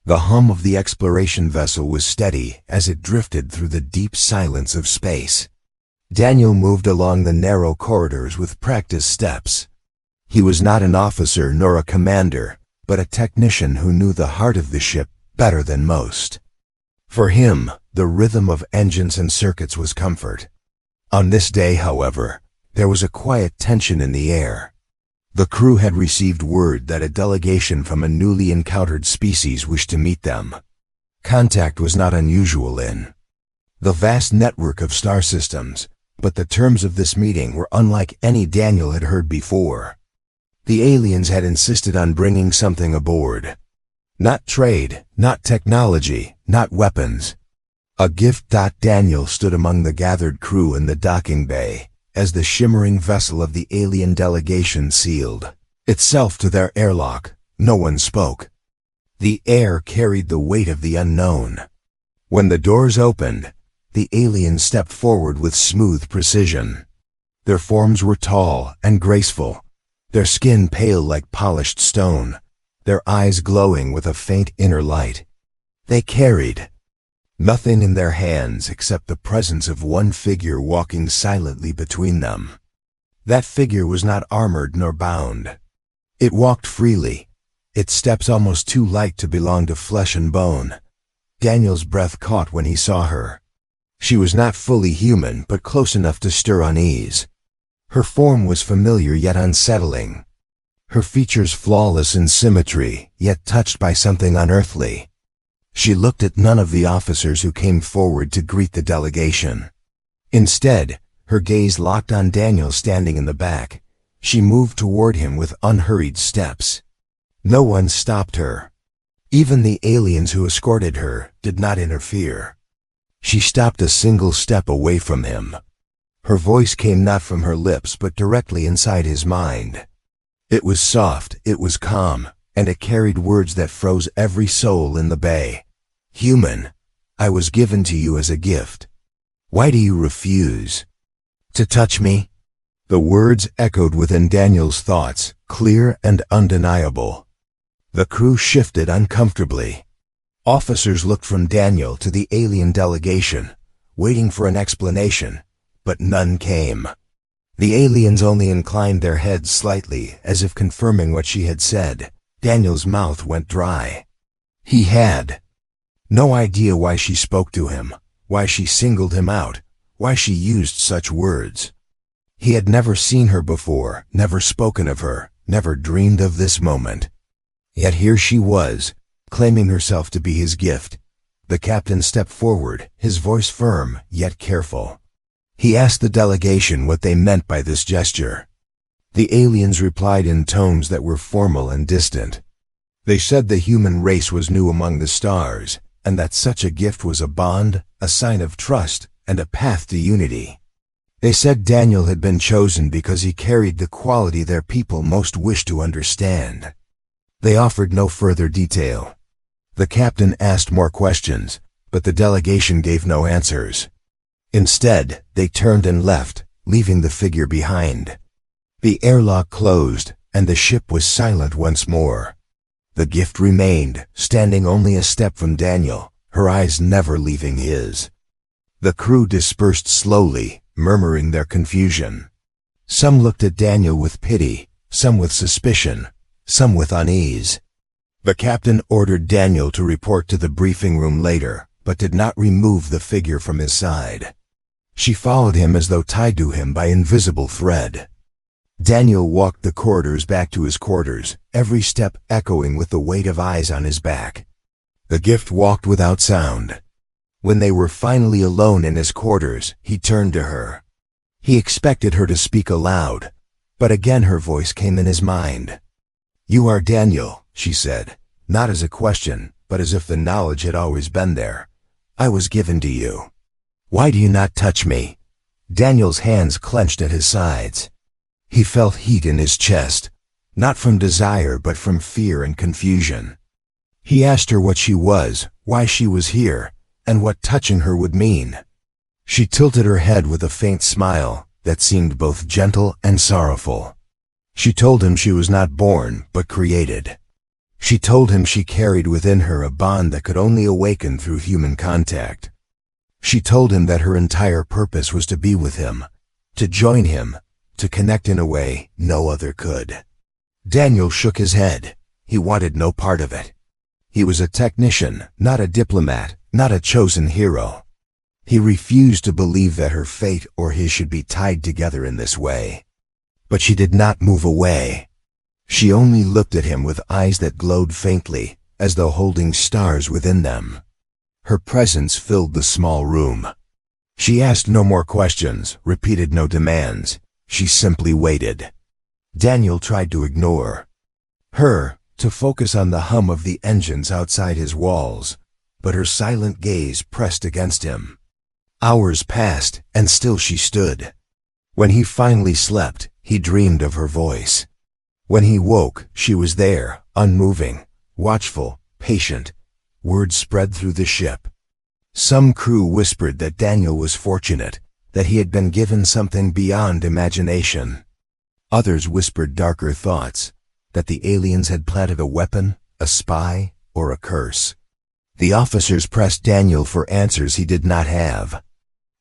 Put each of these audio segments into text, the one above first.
The hum of the exploration vessel was steady as it drifted through the deep silence of space. Daniel moved along the narrow corridors with practiced steps. He was not an officer nor a commander, but a technician who knew the heart of the ship better than most. For him, the rhythm of engines and circuits was comfort. On this day, however, there was a quiet tension in the air. The crew had received word that a delegation from a newly encountered species wished to meet them. Contact was not unusual in the vast network of star systems, but the terms of this meeting were unlike any Daniel had heard before. The aliens had insisted on bringing something aboard. Not trade, not technology, not weapons. A gift. Daniel stood among the gathered crew in the docking bay, as the shimmering vessel of the alien delegation sealed itself to their airlock. No one spoke. The air carried the weight of the unknown. When the doors opened, the aliens stepped forward with smooth precision. Their forms were tall and graceful, their skin pale like polished stone, their eyes glowing with a faint inner light. They carried nothing in their hands except the presence of one figure walking silently between them. That figure was not armored nor bound. It walked freely, its steps almost too light to belong to flesh and bone. Daniel's breath caught when he saw her. She was not fully human, but close enough to stir unease. Her form was familiar yet unsettling. Her features flawless in symmetry, yet touched by something unearthly. She looked at none of the officers who came forward to greet the delegation. Instead, her gaze locked on Daniel standing in the back. She moved toward him with unhurried steps. No one stopped her. Even the aliens who escorted her did not interfere. She stopped a single step away from him. Her voice came not from her lips but directly inside his mind. It was soft, it was calm, and it carried words that froze every soul in the bay. Human, I was given to you as a gift. Why do you refuse to touch me? The words echoed within Daniel's thoughts, clear and undeniable. The crew shifted uncomfortably. Officers looked from Daniel to the alien delegation, waiting for an explanation, but none came. The aliens only inclined their heads slightly, as if confirming what she had said. Daniel's mouth went dry. He had no idea why she spoke to him, why she singled him out, why she used such words. He had never seen her before, never spoken of her, never dreamed of this moment. Yet here she was, claiming herself to be his gift. The captain stepped forward, his voice firm, yet careful. He asked the delegation what they meant by this gesture. The aliens replied in tones that were formal and distant. They said the human race was new among the stars, and that such a gift was a bond, a sign of trust, and a path to unity. They said Daniel had been chosen because he carried the quality their people most wished to understand. They offered no further detail. The captain asked more questions, but the delegation gave no answers. Instead, they turned and left, leaving the figure behind. The airlock closed, and the ship was silent once more. The gift remained, standing only a step from Daniel, her eyes never leaving his. The crew dispersed slowly, murmuring their confusion. Some looked at Daniel with pity, some with suspicion, some with unease. The captain ordered Daniel to report to the briefing room later, but did not remove the figure from his side. She followed him as though tied to him by invisible thread. Daniel walked the corridors back to his quarters, every step echoing with the weight of eyes on his back. The gift walked without sound. When they were finally alone in his quarters, he turned to her. He expected her to speak aloud, but again her voice came in his mind. "You are Daniel," she said, not as a question, but as if the knowledge had always been there. "I was given to you. Why do you not touch me?" Daniel's hands clenched at his sides. He felt heat in his chest, not from desire but from fear and confusion. He asked her what she was, why she was here, and what touching her would mean. She tilted her head with a faint smile that seemed both gentle and sorrowful. She told him she was not born, but created. She told him she carried within her a bond that could only awaken through human contact. She told him that her entire purpose was to be with him, to join him, to connect in a way no other could. Daniel shook his head. He wanted no part of it. He was a technician, not a diplomat, not a chosen hero. He refused to believe that her fate or his should be tied together in this way. But she did not move away. She only looked at him with eyes that glowed faintly, as though holding stars within them. Her presence filled the small room. She asked no more questions, repeated no demands. She simply waited. Daniel tried to ignore her, to focus on the hum of the engines outside his walls, but her silent gaze pressed against him. Hours passed, and still she stood. When he finally slept, he dreamed of her voice. When he woke, she was there, unmoving, watchful, patient. Word spread through the ship. Some crew whispered that Daniel was fortunate, that he had been given something beyond imagination. Others whispered darker thoughts, that the aliens had planted a weapon, a spy, or a curse. The officers pressed Daniel for answers he did not have.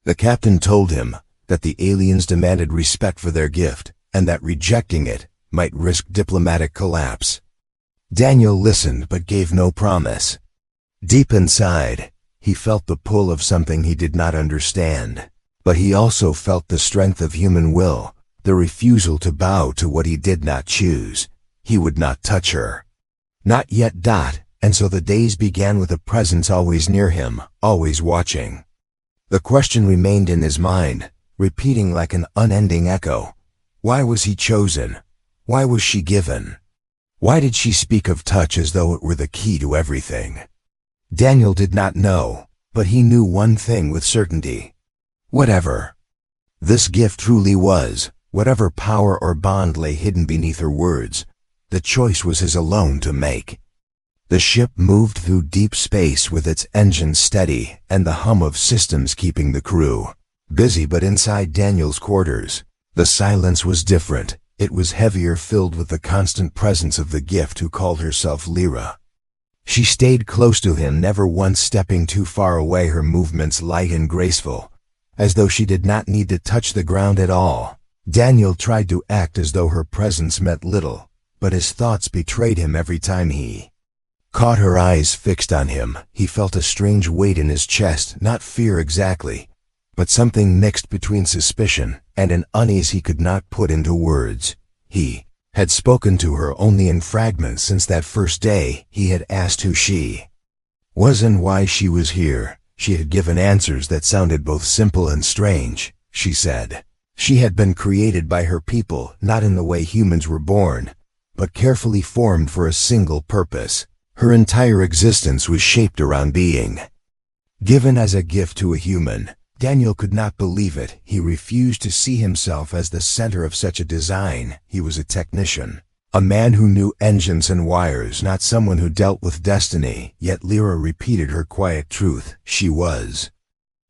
The captain told him that the aliens demanded respect for their gift, and that rejecting it might risk diplomatic collapse. Daniel listened but gave no promise. Deep inside, he felt the pull of something he did not understand, but he also felt the strength of human will, the refusal to bow to what he did not choose. He would not touch her. Not yet. And so the days began with a presence always near him, always watching. The question remained in his mind, repeating like an unending echo. Why was he chosen? Why was she given? Why did she speak of touch as though it were the key to everything? Daniel did not know, but he knew one thing with certainty. Whatever this gift truly was, whatever power or bond lay hidden beneath her words, the choice was his alone to make. The ship moved through deep space with its engines steady and the hum of systems keeping the crew busy, but inside Daniel's quarters, the silence was different. It was heavier, filled with the constant presence of the gift who called herself Lyra. She stayed close to him, never once stepping too far away, her movements light and graceful, as though she did not need to touch the ground at all. Daniel tried to act as though her presence meant little, but his thoughts betrayed him every time he caught her eyes fixed on him. He felt a strange weight in his chest, not fear exactly, but something mixed between suspicion and an unease he could not put into words. He had spoken to her only in fragments since that first day he had asked who she was and why she was here. She had given answers that sounded both simple and strange. She said she had been created by her people, not in the way humans were born, but carefully formed for a single purpose. Her entire existence was shaped around being given as a gift to a human. Daniel could not believe it. He refused to see himself as the center of such a design. He was a technician, a man who knew engines and wires, not someone who dealt with destiny. Yet Lyra repeated her quiet truth. She was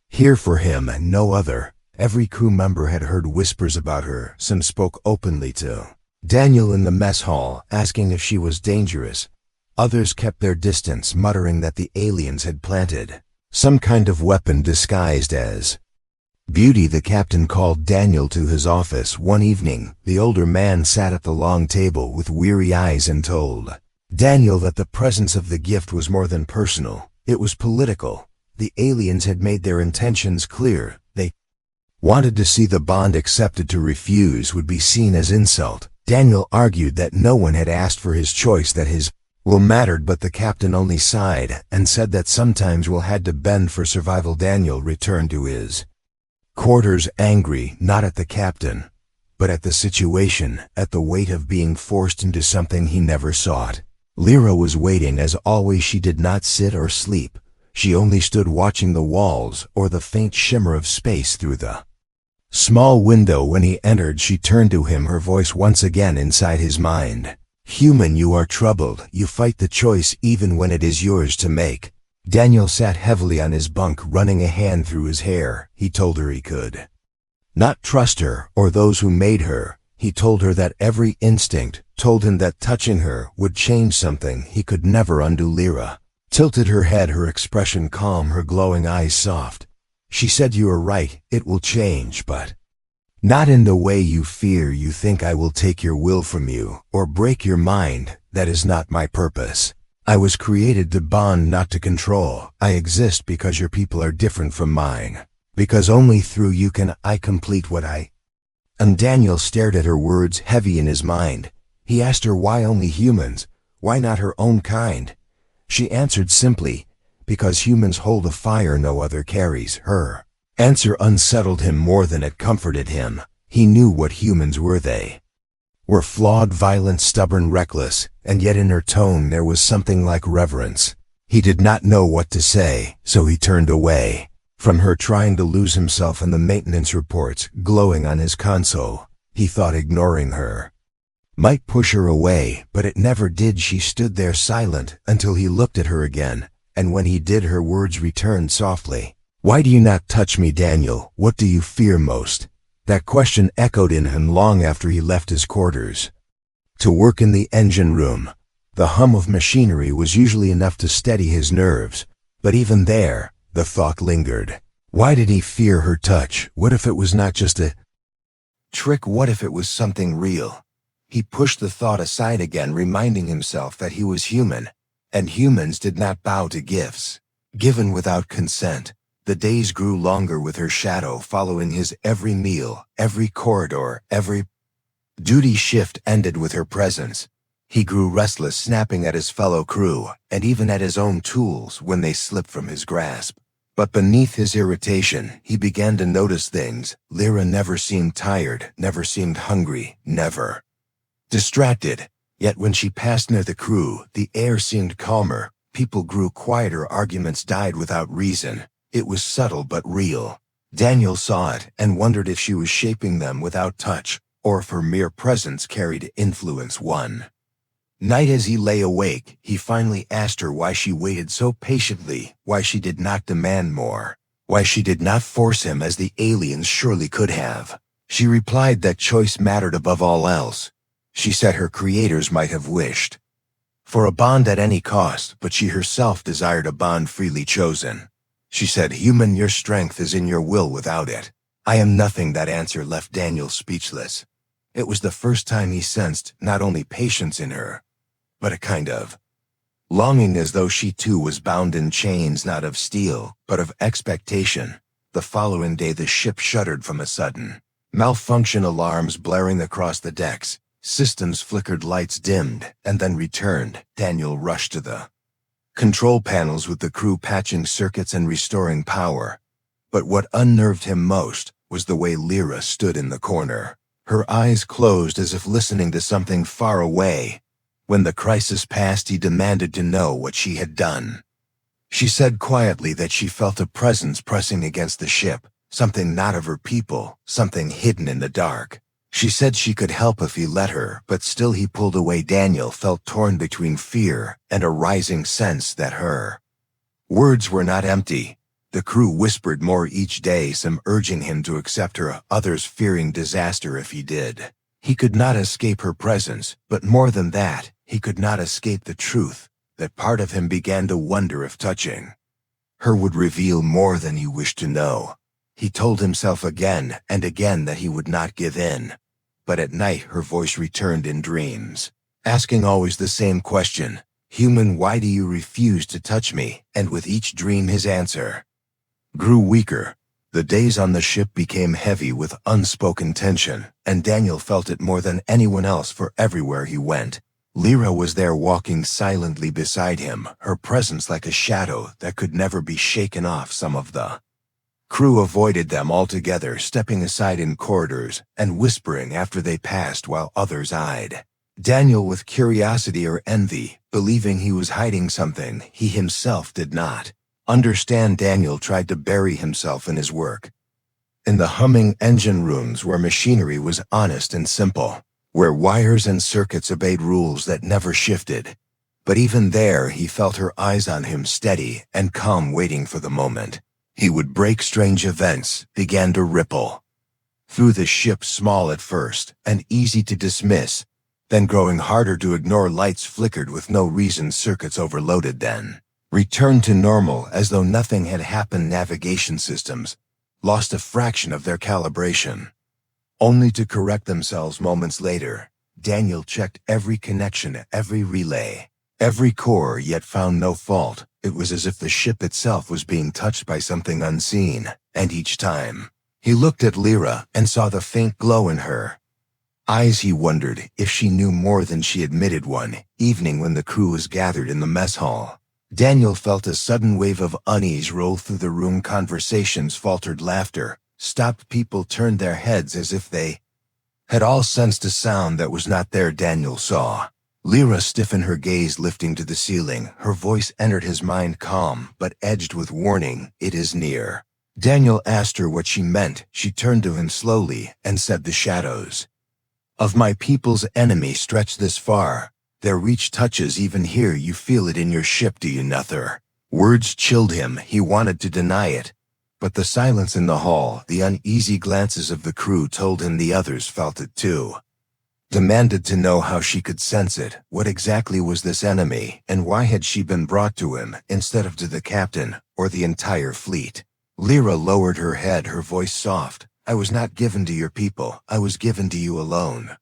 here for him and no other. Every crew member had heard whispers about her. Some spoke openly to Daniel in the mess hall, asking if she was dangerous. Others kept their distance, muttering that the aliens had planted some kind of weapon disguised as beauty. The captain called Daniel to his office one evening. The older man sat at the long table with weary eyes and told Daniel that the presence of the gift was more than personal. It was political. The aliens had made their intentions clear. They wanted to see the bond accepted. To refuse would be seen as insult. Daniel argued that no one had asked for his choice, that his will mattered, but the captain only sighed and said that sometimes will had to bend for survival. Daniel returned to his quarters angry, not at the captain, but at the situation, at the weight of being forced into something he never sought. Lyra was waiting as always. She did not sit or sleep. She only stood watching the walls or the faint shimmer of space through the small window. When he entered, she turned to him, her voice once again inside his mind. Human, you are troubled. You fight the choice even when it is yours to make. Daniel sat heavily on his bunk, running a hand through his hair. He told her he could not trust her or those who made her. He told her that every instinct, told him that touching her would change something he could never undo. Lyra tilted her head, her expression calm, her glowing eyes soft. She said, "You are right, it will change, but not in the way you fear. You think I will take your will from you, or break your mind. That is not my purpose. I was created to bond, not to control. I exist because your people are different from mine. Because only through you can I complete what I..." And Daniel stared at her words, heavy in his mind. He asked her why only humans, why not her own kind? She answered simply, "Because humans hold a fire no other carries." Her answer unsettled him more than it comforted him. He knew what humans were. They were flawed, violent, stubborn, reckless, and yet in her tone there was something like reverence. He did not know what to say, so he turned away from her, trying to lose himself in the maintenance reports glowing on his console. He thought ignoring her might push her away, but it never did. She stood there silent until he looked at her again, and when he did, her words returned softly. "Why do you not touch me, Daniel? What do you fear most?" That question echoed in him long after he left his quarters to work in the engine room. The hum of machinery was usually enough to steady his nerves, but even there, the thought lingered. Why did he fear her touch? What if it was not just a trick? What if it was something real? He pushed the thought aside again, reminding himself that he was human, and humans did not bow to gifts given without consent. The days grew longer with her shadow following his every meal, every corridor, every duty shift ended with her presence. He grew restless, snapping at his fellow crew, and even at his own tools when they slipped from his grasp. But beneath his irritation, he began to notice things. Lyra never seemed tired, never seemed hungry, never distracted. Yet when she passed near the crew, the air seemed calmer. People grew quieter, arguments died without reason. It was subtle but real. Daniel saw it and wondered if she was shaping them without touch, or if her mere presence carried influence. One night as he lay awake, he finally asked her why she waited so patiently, why she did not demand more, why she did not force him as the aliens surely could have. She replied that choice mattered above all else. She said her creators might have wished for a bond at any cost, but she herself desired a bond freely chosen. She said, "Human, your strength is in your will. Without it, I am nothing." That answer left Daniel speechless. It was the first time he sensed not only patience in her, but a kind of longing, as though she too was bound in chains not of steel, but of expectation. The following day the ship shuddered from a sudden malfunction, alarms blaring across the decks. Systems flickered, lights dimmed, and then returned. Daniel rushed to the control panels with the crew patching circuits and restoring power. But what unnerved him most was the way Lyra stood in the corner, her eyes closed as if listening to something far away. When the crisis passed, he demanded to know what she had done. She said quietly that she felt a presence pressing against the ship, something not of her people, something hidden in the dark. She said she could help if he let her, but still he pulled away. Daniel felt torn between fear and a rising sense that her words were not empty. The crew whispered more each day, some urging him to accept her, others fearing disaster if he did. He could not escape her presence, but more than that, he could not escape the truth that part of him began to wonder if touching her would reveal more than he wished to know. He told himself again and again that he would not give in. But at night her voice returned in dreams, asking always the same question, "Human, why do you refuse to touch me?" And with each dream his answer grew weaker. The days on the ship became heavy with unspoken tension, and Daniel felt it more than anyone else, for everywhere he went, Lyra was there, walking silently beside him, her presence like a shadow that could never be shaken off. Some of the crew avoided them altogether, stepping aside in corridors and whispering after they passed, while others eyed Daniel with curiosity or envy, believing he was hiding something he himself did not understand. Daniel tried to bury himself in his work, in the humming engine rooms where machinery was honest and simple, where wires and circuits obeyed rules that never shifted. But even there he felt her eyes on him, steady and calm, waiting for the moment he would break. Strange events began to ripple through the ship, small at first and easy to dismiss, then growing harder to ignore. Lights flickered with no reason, circuits overloaded, then returned to normal as though nothing had happened. Navigation systems lost a fraction of their calibration, only to correct themselves moments later. Daniel checked every connection, every relay, every core, yet found no fault. It was as if the ship itself was being touched by something unseen, and each time he looked at Lyra and saw the faint glow in her eyes, he wondered if she knew more than she admitted. One evening when the crew was gathered in the mess hall, Daniel felt a sudden wave of unease roll through the room. Conversations faltered, laughter stopped, people turned their heads as if they had all sensed a sound that was not there. Daniel saw Lyra stiffen, her gaze lifting to the ceiling. Her voice entered his mind, calm but edged with warning. "It is near." Daniel asked her what she meant. She turned to him slowly and said, "The shadows of my people's enemy stretch this far. Their reach touches even here. You feel it in your ship, do you not?" Her words chilled him. He wanted to deny it, but the silence in the hall, the uneasy glances of the crew told him the others felt it too. Demanded to know how she could sense it. What exactly was this enemy, and why had she been brought to him instead of to the captain or the entire fleet? Lyra lowered her head, her voice soft. "I was not given to your people. I was given to you alone.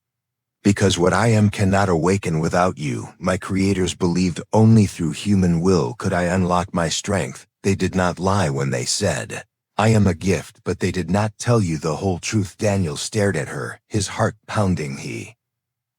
Because what I am cannot awaken without you. My creators believed only through human will could I unlock my strength. They did not lie when they said I am a gift, but they did not tell you the whole truth." Daniel stared at her, his heart pounding. He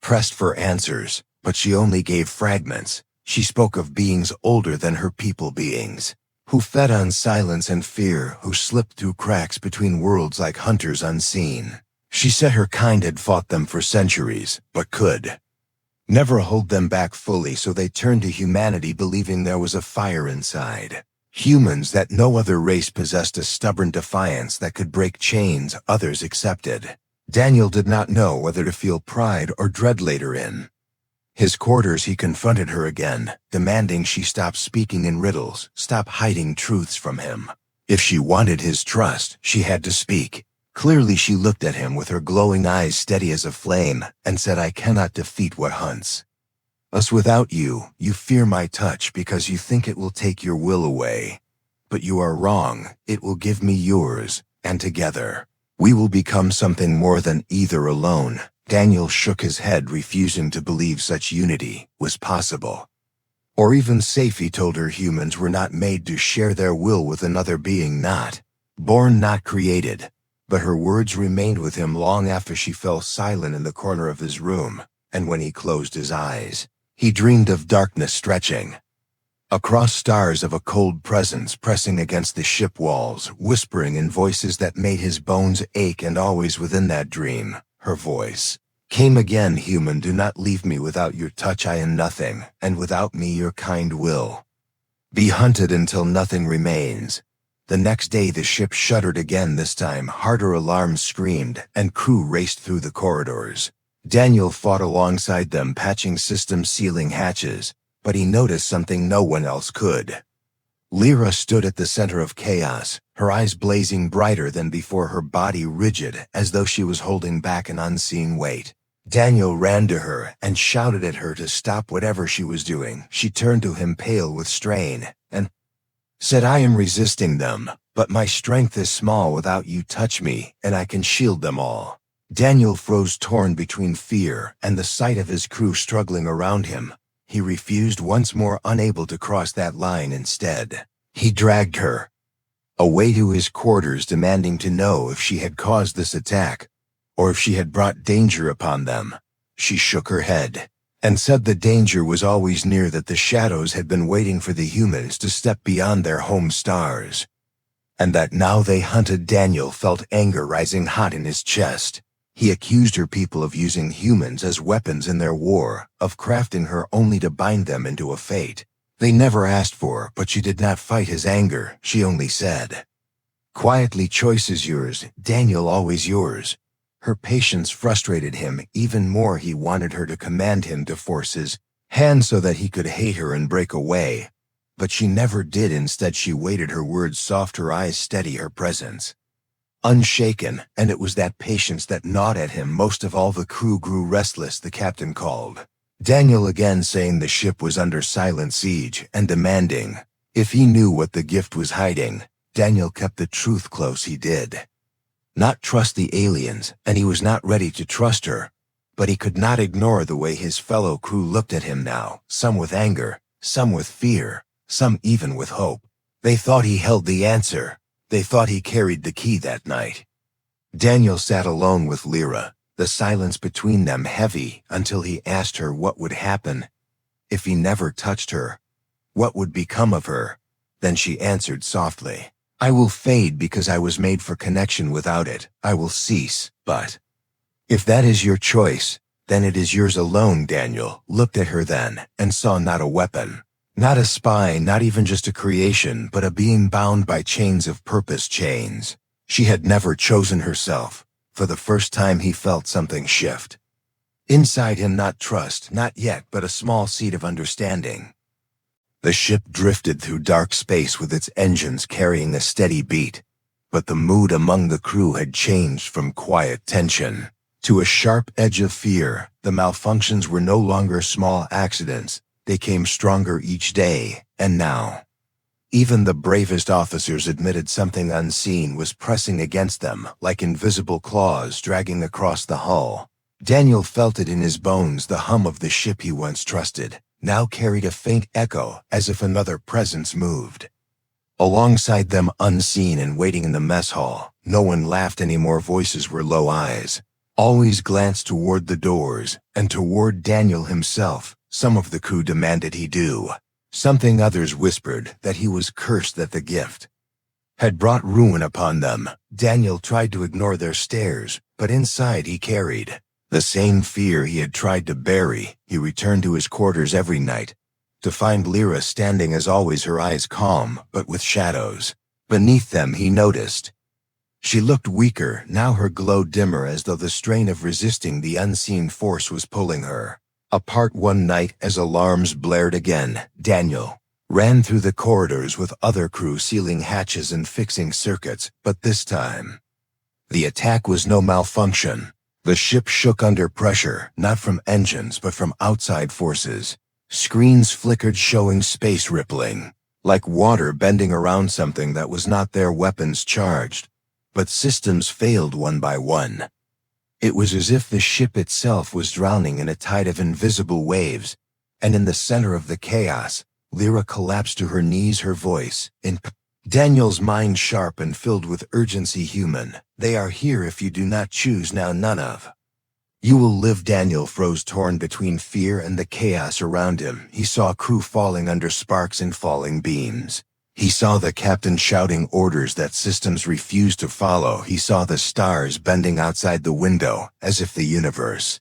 pressed for answers, but she only gave fragments. She spoke of beings older than her people, beings who fed on silence and fear, who slipped through cracks between worlds like hunters unseen. She said her kind had fought them for centuries, but could never hold them back fully, so they turned to humanity, believing there was a fire inside humans that no other race possessed, a stubborn defiance that could break chains others accepted. Daniel did not know whether to feel pride or dread. Later in his quarters, he confronted her again, demanding she stop speaking in riddles, stop hiding truths from him. If she wanted his trust, she had to speak. Clearly, she looked at him with her glowing eyes steady as a flame and said, "I cannot defeat what hunts us without you. You fear my touch because you think it will take your will away. But you are wrong. It will give me yours, and together we will become something more than either alone." Daniel shook his head, refusing to believe such unity was possible, or even safe. He told her humans were not made to share their will with another being, not born, not created. But her words remained with him long after she fell silent in the corner of his room, and when he closed his eyes, he dreamed of darkness stretching across stars, of a cold presence pressing against the ship walls, whispering in voices that made his bones ache. And always within that dream, her voice came again, "Human, do not leave me. Without your touch I am nothing, and without me your kind will be hunted until nothing remains." The next day the ship shuddered again. This time harder alarms screamed, and crew raced through the corridors. Daniel fought alongside them, patching systems, sealing hatches, but he noticed something no one else could. Lyra stood at the center of chaos, her eyes blazing brighter than before, her body rigid as though she was holding back an unseen weight. Daniel ran to her and shouted at her to stop whatever she was doing. She turned to him, pale with strain, and said, "I am resisting them, but my strength is small. Without you touch me, and I can shield them all." Daniel froze, torn between fear and the sight of his crew struggling around him. He refused, once more unable to cross that line. Instead, he dragged her away to his quarters, demanding to know if she had caused this attack, or if she had brought danger upon them. She shook her head and said the danger was always near, that the shadows had been waiting for the humans to step beyond their home stars, and that now they hunted. Daniel felt anger rising hot in his chest. He accused her people of using humans as weapons in their war, of crafting her only to bind them into a fate they never asked for. But she did not fight his anger. She only said quietly, "Choice is yours, Daniel, always yours." Her patience frustrated him even more. He wanted her to command him, to force his hand so that he could hate her and break away. But she never did. Instead, she waited, her words soft, her eyes steady, her presence unshaken, and it was that patience that gnawed at him most of all. The crew grew restless. The captain called Daniel again, saying the ship was under silent siege, and demanding if he knew what the gift was hiding. Daniel kept the truth close. He did not trust the aliens, and he was not ready to trust her. But he could not ignore the way his fellow crew looked at him now, some with anger, some with fear, some even with hope. They thought he held the answer. They thought he carried the key that night. Daniel sat alone with Lyra, the silence between them heavy, until he asked her what would happen if he never touched her. What would become of her? Then she answered softly, "I will fade because I was made for connection. Without it, I will cease. But if that is your choice, then it is yours alone." Daniel looked at her then and saw not a weapon, not a spy, not even just a creation, but a being bound by chains of purpose, chains she had never chosen herself. For the first time he felt something shift inside him, not trust, not yet, but a small seed of understanding. The ship drifted through dark space with its engines carrying a steady beat, but the mood among the crew had changed from quiet tension to a sharp edge of fear. The malfunctions were no longer small accidents. They came stronger each day, and now even the bravest officers admitted something unseen was pressing against them, like invisible claws dragging across the hull. Daniel felt it in his bones. The hum of the ship he once trusted now carried a faint echo, as if another presence moved alongside them, unseen and waiting in the mess hall. No one laughed anymore. Voices were low. Eyes always glanced toward the doors and toward Daniel himself. Some of the crew demanded he do something. Others whispered that he was cursed, that the gift had brought ruin upon them. Daniel tried to ignore their stares, but inside he carried the same fear he had tried to bury. He returned to his quarters every night to find Lyra standing as always, her eyes calm, but with shadows beneath them. He noticed she looked weaker now, her glow dimmer, as though the strain of resisting the unseen force was pulling her apart. One night, as alarms blared again, Daniel ran through the corridors with other crew, sealing hatches and fixing circuits. But this time, the attack was no malfunction. The ship shook under pressure, not from engines but from outside forces. Screens flickered, showing space rippling, like water bending around something that was not there. Weapons charged, but systems failed one by one. It was as if the ship itself was drowning in a tide of invisible waves, and in the center of the chaos, Lyra collapsed to her knees, her voice in Daniel's mind sharp and filled with urgency. "Human, they are here. If you do not choose now, none of you will live." Daniel froze, torn between fear and the chaos around him. He saw crew falling under sparks and falling beams. He saw the captain shouting orders that systems refused to follow. He saw the stars bending outside the window, as if the universe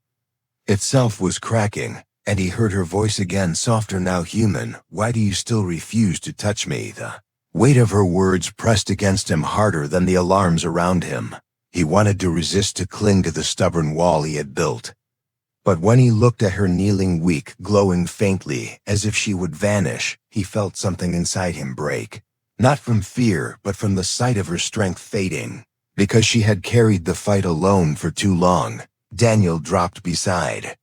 itself was cracking. And he heard her voice again, softer now. "Human, why do you still refuse to touch me?" The weight of her words pressed against him harder than the alarms around him. He wanted to resist, to cling to the stubborn wall he had built. But when he looked at her kneeling, weak, glowing faintly, as if she would vanish, he felt something inside him break. Not from fear, but from the sight of her strength fading. Because she had carried the fight alone for too long. Daniel dropped beside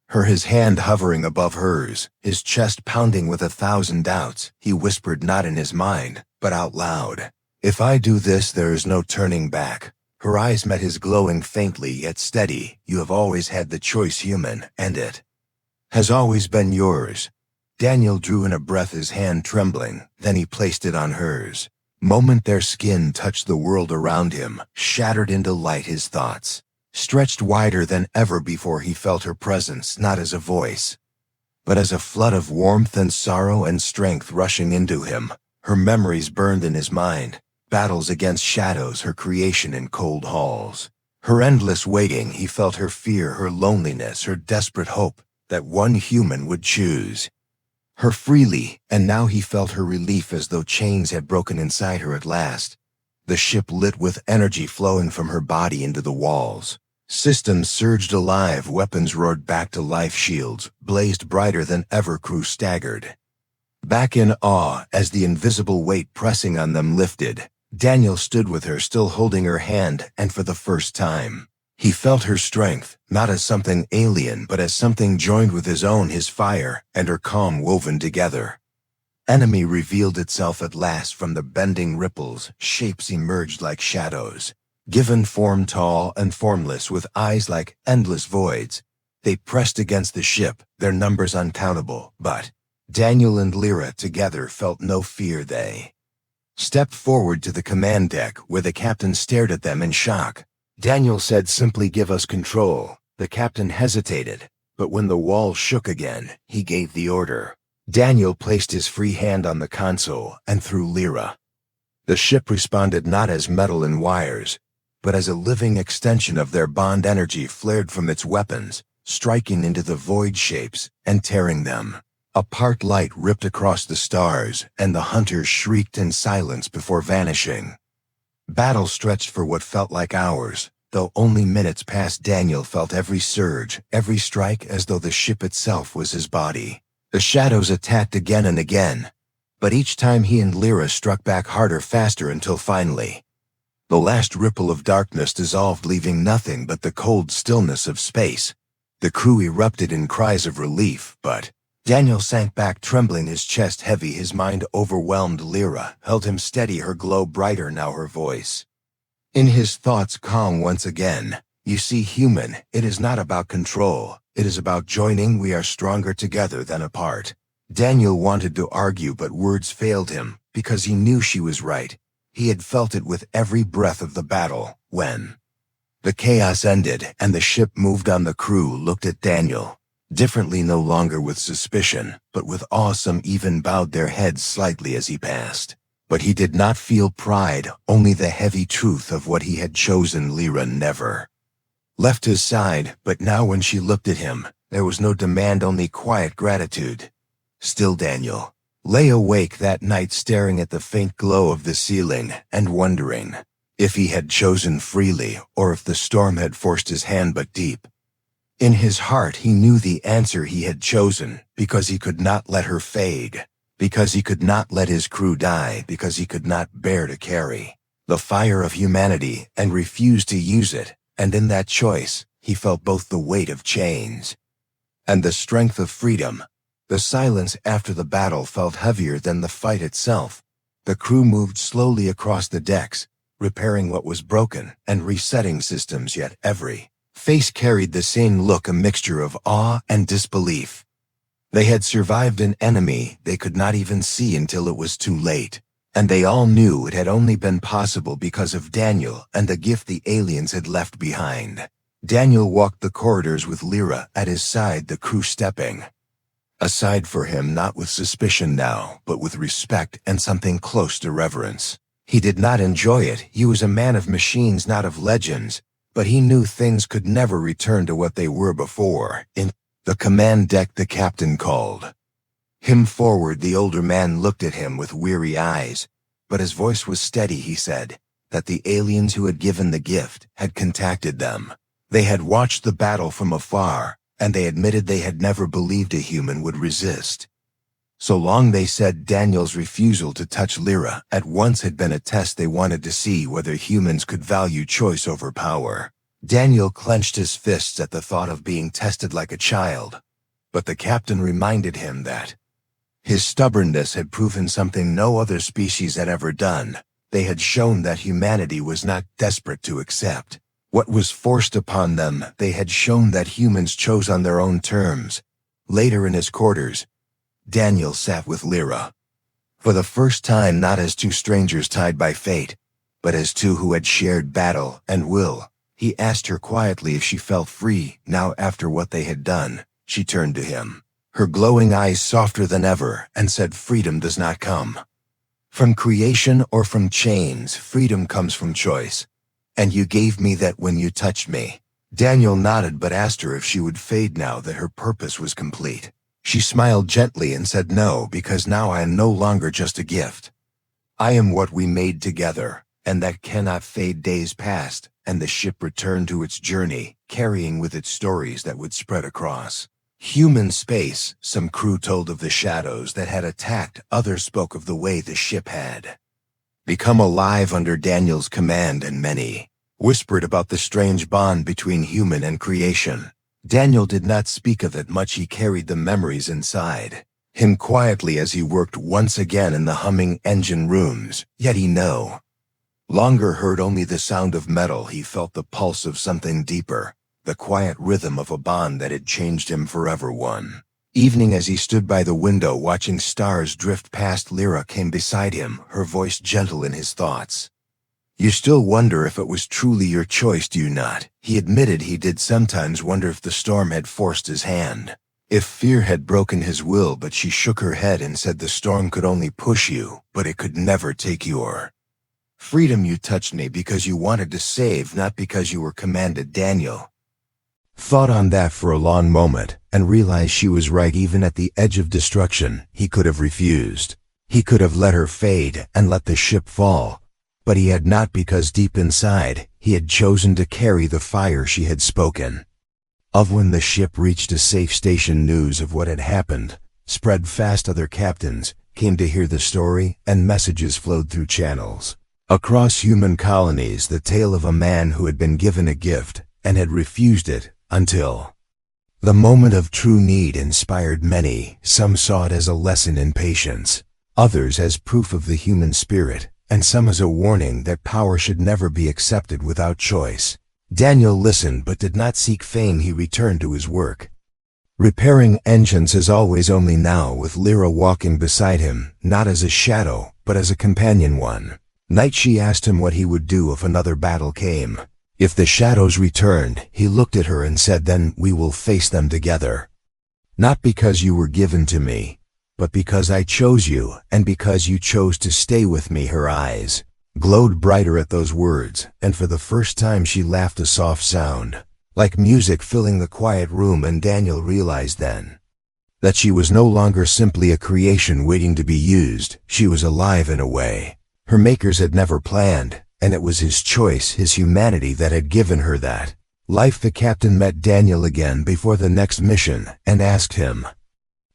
her, his hand hovering above hers, his chest pounding with 1,000 doubts. He whispered, not in his mind, but out loud, "If I do this, there is no turning back." Her eyes met his, glowing faintly yet steady. "You have always had the choice, human, and it has always been yours." Daniel drew in a breath, his hand trembling, then he placed it on hers. Moment their skin touched the world around him, shattered into light. His thoughts stretched wider than ever before. He felt her presence, not as a voice, but as a flood of warmth and sorrow and strength rushing into him. Her memories burned in his mind. Battles against shadows, her creation in cold halls, her endless waiting. He felt her fear, her loneliness, her desperate hope that one human would choose her freely, and now he felt her relief, as though chains had broken inside her at last. The ship lit with energy flowing from her body into the walls. Systems surged alive, weapons roared back to life, shields blazed brighter than ever. Crew staggered back in awe as the invisible weight pressing on them lifted. Daniel stood with her, still holding her hand, and for the first time, he felt her strength, not as something alien but as something joined with his own, his fire and her calm woven together. Enemy revealed itself at last from the bending ripples, shapes emerged like shadows. Given form, tall and formless, with eyes like endless voids, they pressed against the ship, their numbers uncountable, but Daniel and Lyra together felt no fear. They stepped forward to the command deck, where the captain stared at them in shock. Daniel said simply, "Give us control." The captain hesitated, but when the wall shook again, he gave the order. Daniel placed his free hand on the console, and through Lyra, the ship responded not as metal and wires, but as a living extension of their bond. Energy flared from its weapons, striking into the void shapes and tearing them apart. Light ripped across the stars, and the hunters shrieked in silence before vanishing. Battle stretched for what felt like hours, though only minutes passed. Daniel felt every surge, every strike, as though the ship itself was his body. The shadows attacked again and again, but each time he and Lyra struck back harder, faster, until finally, the last ripple of darkness dissolved, leaving nothing but the cold stillness of space. The crew erupted in cries of relief, but Daniel sank back, trembling, his chest heavy, his mind overwhelmed. Lyra held him steady, her glow brighter now, her voice in his thoughts calm once again. "You see, human, it is not about control. It is about joining. We are stronger together than apart." Daniel wanted to argue, but words failed him, because he knew she was right. He had felt it with every breath of the battle. When the chaos ended and the ship moved on, the crew looked at Daniel differently, no longer with suspicion, but with awe. Some even bowed their heads slightly as he passed. But he did not feel pride, only the heavy truth of what he had chosen. Lyra never left his side, but now when she looked at him, there was no demand, only quiet gratitude. Still Daniel lay awake that night, staring at the faint glow of the ceiling and wondering if he had chosen freely or if the storm had forced his hand. But deep in his heart he knew the answer: he had chosen, because he could not let her fade, because he could not let his crew die, because he could not bear to carry the fire of humanity and refuse to use it. And in that choice, he felt both the weight of chains and the strength of freedom. The silence after the battle felt heavier than the fight itself. The crew moved slowly across the decks, repairing what was broken and resetting systems, yet every face carried the same look, a mixture of awe and disbelief. They had survived an enemy they could not even see until it was too late, and they all knew it had only been possible because of Daniel and the gift the aliens had left behind. Daniel walked the corridors with Lyra at his side, the crew stepping aside for him, not with suspicion now, but with respect and something close to reverence. He did not enjoy it. He was a man of machines, not of legends, but he knew things could never return to what they were before. In the command deck, the captain called him forward. The older man looked at him with weary eyes, but his voice was steady. He said that the aliens who had given the gift had contacted them. They had watched the battle from afar, and they admitted they had never believed a human would resist. So long, they said. Daniel's refusal to touch Lyra at once had been a test. They wanted to see whether humans could value choice over power. Daniel clenched his fists at the thought of being tested like a child, but the captain reminded him that his stubbornness had proven something no other species had ever done. They had shown that humanity was not desperate to accept what was forced upon them. They had shown that humans chose on their own terms. Later in his quarters, Daniel sat with Lyra. For the first time, not as two strangers tied by fate, but as two who had shared battle and will. He asked her quietly if she felt free now after what they had done. She turned to him, her glowing eyes softer than ever, and said, "Freedom does not come from creation or from chains. Freedom comes from choice. And you gave me that when you touched me." Daniel nodded, but asked her if she would fade now that her purpose was complete. She smiled gently and said, "No, because now I am no longer just a gift. I am what we made together, and that cannot fade." Days passed, and the ship returned to its journey, carrying with it stories that would spread across human space. Some crew told of the shadows that had attacked, others spoke of the way the ship had become alive under Daniel's command, and many whispered about the strange bond between human and creation. Daniel did not speak of it much. He carried the memories inside him quietly as he worked once again in the humming engine rooms, yet he no longer heard only the sound of metal. He felt the pulse of something deeper, the quiet rhythm of a bond that had changed him forever. One evening, as he stood by the window watching stars drift past, Lyra came beside him, her voice gentle in his thoughts. "You still wonder if it was truly your choice, do you not?" He admitted he did sometimes wonder if the storm had forced his hand, if fear had broken his will, but she shook her head and said the storm could only push you, but it could never take your freedom. "You touched me because you wanted to save, not because you were commanded." Daniel thought on that for a long moment, and realized she was right. Even at the edge of destruction, he could have refused. He could have let her fade and let the ship fall. But he had not, because deep inside, he had chosen to carry the fire she had spoken of. When the ship reached a safe station, news of what had happened spread fast. Other captains came to hear the story, and messages flowed through channels across human colonies, the tale of a man who had been given a gift and had refused it until the moment of true need inspired many. Some saw it as a lesson in patience, others as proof of the human spirit, and some as a warning that power should never be accepted without choice. Daniel listened but did not seek fame. He returned to his work, repairing engines as always, only now with Lyra walking beside him, not as a shadow, but as a companion. One night she asked him what he would do if another battle came. If the shadows returned, he looked at her and said, "Then we will face them together. Not because you were given to me, but because I chose you, and because you chose to stay with me." Her eyes glowed brighter at those words, and for the first time she laughed, a soft sound, like music filling the quiet room. And Daniel realized then that she was no longer simply a creation waiting to be used. She was alive in a way her makers had never planned, and it was his choice, his humanity, that had given her that life. The captain met Daniel again before the next mission and asked him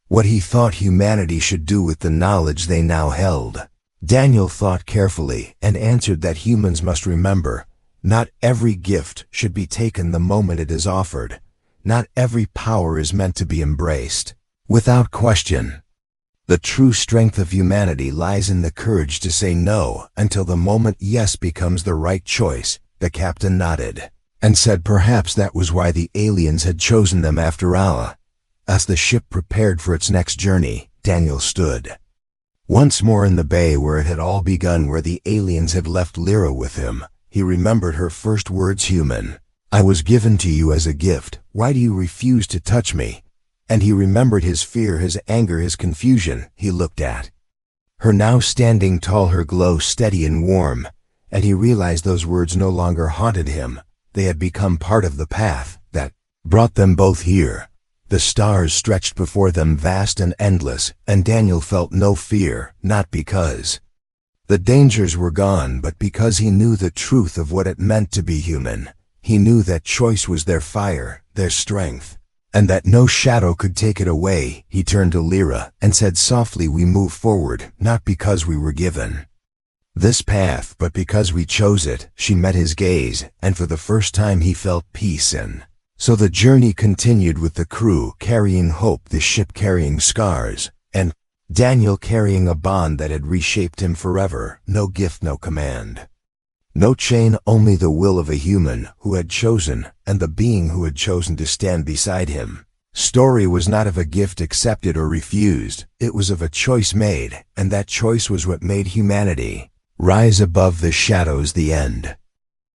what he thought humanity should do with the knowledge they now held. Daniel thought carefully and answered that humans must remember, not every gift should be taken the moment it is offered. Not every power is meant to be embraced without question. The true strength of humanity lies in the courage to say no until the moment yes becomes the right choice. The captain nodded and said perhaps that was why the aliens had chosen them after all. As the ship prepared for its next journey, Daniel stood once more in the bay where it had all begun, where the aliens had left Lyra with him. He remembered her first words, "Human, I was given to you as a gift. Why do you refuse to touch me?" And he remembered his fear, his anger, his confusion. He looked at her now standing tall, her glow steady and warm, and he realized those words no longer haunted him. They had become part of the path that brought them both here. The stars stretched before them, vast and endless, and Daniel felt no fear, not because the dangers were gone, but because he knew the truth of what it meant to be human. He knew that choice was their fire, their strength, and that no shadow could take it away. He turned to Lyra and said softly, "We move forward, not because we were given this path, but because we chose it." She met his gaze, and for the first time he felt peace. And so the journey continued, with the crew carrying hope, the ship carrying scars, and Daniel carrying a bond that had reshaped him forever. No gift, no command, no chain, only the will of a human who had chosen, and the being who had chosen to stand beside him. Story was not of a gift accepted or refused, it was of a choice made, and that choice was what made humanity rise above the shadows. The end.